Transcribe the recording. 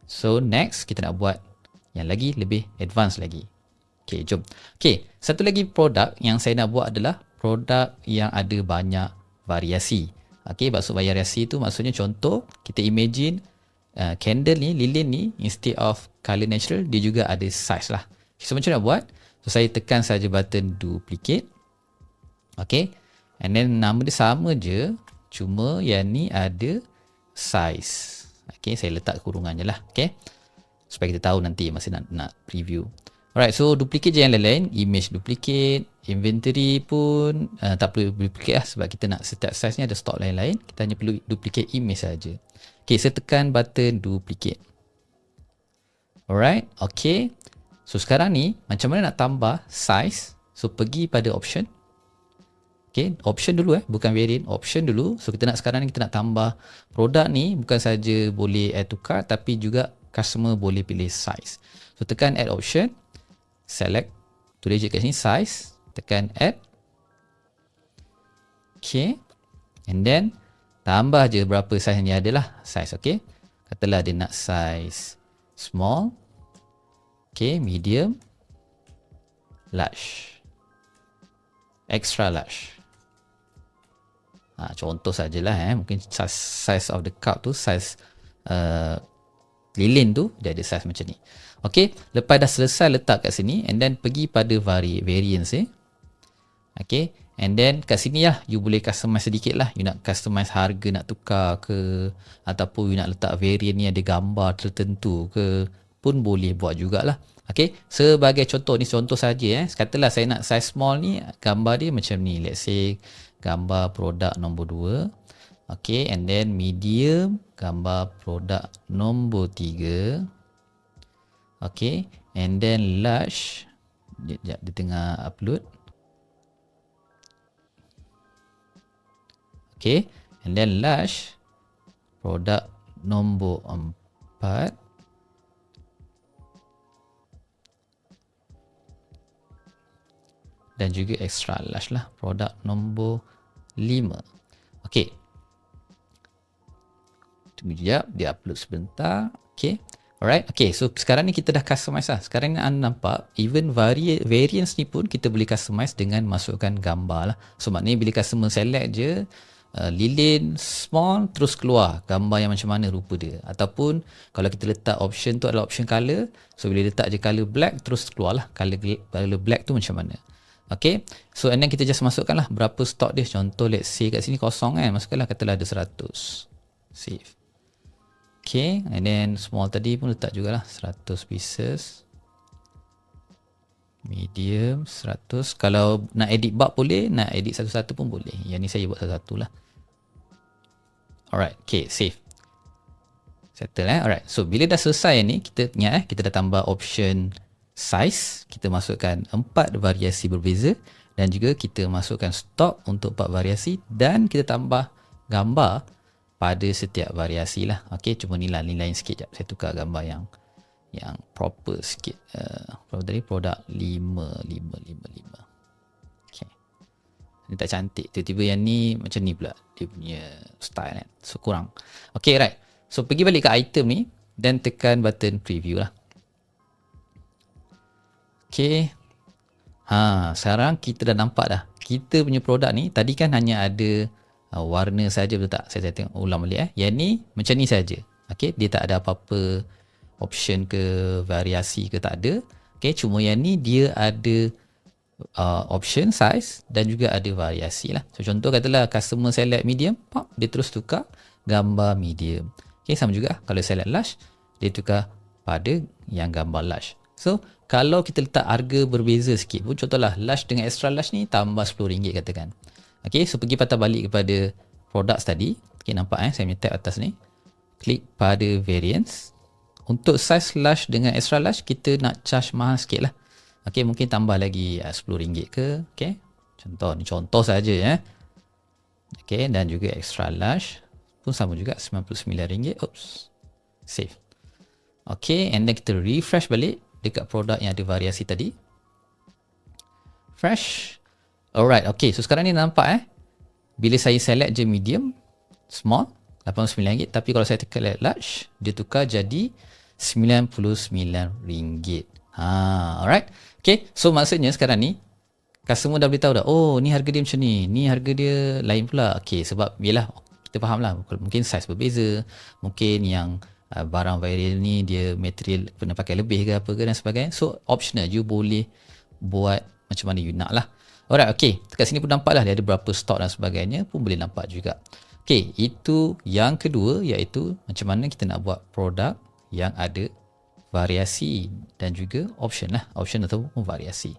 So next kita nak buat yang lagi lebih advance lagi. Okay, jom. Okay, satu lagi produk yang saya nak buat adalah produk yang ada banyak variasi. Okay, maksud variasi tu maksudnya contoh kita imagine candle ni, lilin ni, instead of color natural, dia juga ada size lah. So macam nak buat? So saya tekan saja button duplicate. Okay, and then nama dia sama je, cuma yang ni ada size. Okay, saya letak kurungan je lah. Okay, supaya kita tahu nanti masa nak preview. Alright, so duplicate je yang lain-lain. Image duplicate, inventory pun tak perlu duplicate lah sebab kita nak setiap size ni ada stok lain-lain. Kita hanya perlu duplicate image saja. Okay, saya tekan button duplicate. Alright, okay. So sekarang ni macam mana nak tambah size? So pergi pada option. Okay, option dulu bukan variant, option dulu. So sekarang ni kita nak tambah produk ni, bukan saja boleh add to cart tapi juga customer boleh pilih size. So tekan add option, select, tulis je kat sini size, tekan add. Okay, and then tambah je berapa size yang ada lah, size. Okay, katalah dia nak size small, okay, medium, large, extra large. Contoh sajalah mungkin size of the cup tu, size lilin tu dia ada size macam ni. Okay, lepas dah selesai letak kat sini, and then pergi pada variance okay, and then kat sini lah you boleh customize sedikit lah. You nak customize harga nak tukar ke, ataupun you nak letak variant ni ada gambar tertentu ke, pun boleh buat jugalah. Okay, sebagai contoh ni, contoh saja katalah saya nak size small ni, gambar dia macam ni, let's say gambar produk nombor 2. Okay, and then medium, gambar produk nombor 3. Okay, and then large, dia tengah upload. Okay, and then large, produk nombor 4. Dan juga extra large lah, produk nombor 5. Okay, tunggu sekejap, dia upload sebentar. Okay, alright. Okay, so sekarang ni kita dah customize lah. Sekarang ni anda nampak even variance ni pun kita boleh customize dengan masukkan gambar lah. So maknanya bila customer select je lilin small, terus keluar gambar yang macam mana rupa dia. Ataupun kalau kita letak option tu adalah option color, so bila letak je color black, terus keluar lah color black tu macam mana. Okay, so and then kita just masukkan lah berapa stok dia. Contoh let's say kat sini kosong masukkanlah, katalah ada 100. Save. Okay, and then small tadi pun letak jugalah 100 pieces. Medium 100. Kalau nak edit bar boleh, nak edit satu-satu pun boleh. Yang ni saya buat satu-satu lah. Alright, okay, save. Settle alright. So bila dah selesai ni, kita ingat kita dah tambah option size, kita masukkan 4 variasi berbeza, dan juga kita masukkan stok untuk 4 variasi, dan kita tambah gambar pada setiap variasi lah. Okay, cuma ni lah lain sikit. Sekejap saya tukar gambar yang proper sikit. Produk 5. Okay, ni tak cantik, tiba-tiba yang ni macam ni pula dia punya style kan, so kurang. Okay, right. So pergi balik ke item ni dan tekan button preview lah. Okay, sekarang kita dah nampak dah kita punya produk ni. Tadi kan hanya ada warna saja, betul tak? Saya tengok ulang balik Yang ni macam ni saja. Okay, dia tak ada apa-apa option ke variasi ke, tak ada. Okay, cuma yang ni dia ada option size dan juga ada variasi lah. So contoh katalah customer select medium, dia terus tukar gambar medium. Okay, sama juga kalau select large, dia tukar pada yang gambar large. So kalau kita letak harga berbeza sikit pun, contohlah large dengan extra large ni tambah RM10 katakan. Okay, so pergi patah balik kepada products tadi. Okay, nampak saya punya tab atas ni. Klik pada variance. Untuk size large dengan extra large, kita nak charge mahal sikit lah. Okay, mungkin tambah lagi RM10 ke. Okay, ni contoh saja Okay, dan juga extra large pun sama juga RM99. Oops, save. Okay, and then kita refresh balik dekat produk yang ada variasi tadi. Fresh. Alright, okay, so sekarang ni nampak bila saya select je medium, small, RM89, tapi kalau saya tekan large, dia tukar jadi RM99. Alright. Okay, so maksudnya sekarang ni customer dah beritahu dah, oh ni harga dia macam ni harga dia lain pula. Okay, sebab yelah kita faham lah, mungkin saiz berbeza, mungkin yang barang viral ni dia material kena pakai lebih ke apa ke dan sebagainya. So optional, you boleh buat macam mana you nak lah. Alright, okay, dekat sini pun nampak lah dia ada berapa stok dan sebagainya pun boleh nampak juga. Okay, itu yang kedua, iaitu macam mana kita nak buat produk yang ada variasi dan juga option lah, option ataupun variasi.